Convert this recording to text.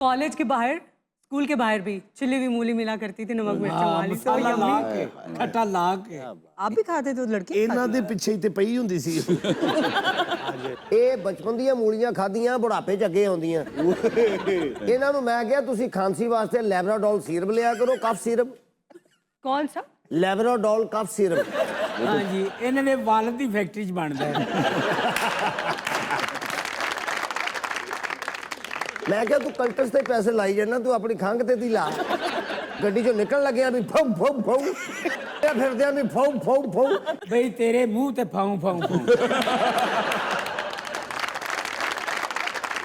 College के बाहर, school के बाहर भी छिली हुई मूली मिला करती थी, नमक मिर्च वाली। तो ਮਸਾਲਾ ਲਾ यम्मी। ਕੇ ਖੱਟਾ ਲਾ ਕੇ आप भी खाते थे, लड़की ਇਹਨਾਂ ਦੇ ਪਿੱਛੇ ਹੀ ਤੇ ਪਈ ਹੁੰਦੀ ਸੀ ਇਹ ਬਚਪਨ ਦੀਆਂ ਮੂਲੀਆਂ ਖਾਧੀਆਂ ਬੁਢਾਪੇ ਚ ਅੱਗੇ ਆਉਂਦੀਆਂ ਇਹਨਾਂ ਨੂੰ ਮੈਂ ਕਿਹਾ ਤੁਸੀਂ ਖਾਂਸੀ ਵਾਸਤੇ ਲੈਬਰਾਡੋਲ ਸੀਰਪ ਲਿਆ ਕਰੋ, ਕਫ ਸੀਰਪ। कौन सा? ਲੈਬਰਾਡੋਲ ਕਫ ਸੀਰਪ। ਹਾਂਜੀ ਇਹਨਾਂ ਦੇ ਵਾਲਦ ਦੀ ਫੈਕਟਰੀ 'ਚ ਬਣਦਾ ਹੈ। ਮੈਂ ਕਿਹਾ ਤੂੰ ਕੰਟਰਸ ਤੇ ਪੈਸੇ ਲਾਈ ਜਾਣਾ, ਤੂੰ ਆਪਣੀ ਖੰਘ ਤੇ ਦੀ ਲਾ। ਗੱਡੀ ਚੋਂ ਨਿਕਲਣ ਲੱਗਿਆ ਵੀ ਫੌ ਫੌ ਫੌ, ਫਿਰਦਿਆਂ ਵੀ ਫੌ ਫੌ ਫੌ। ਬਈ ਤੇਰੇ ਮੂੰਹ ਤੇ ਫਾਉ ਫਾਉ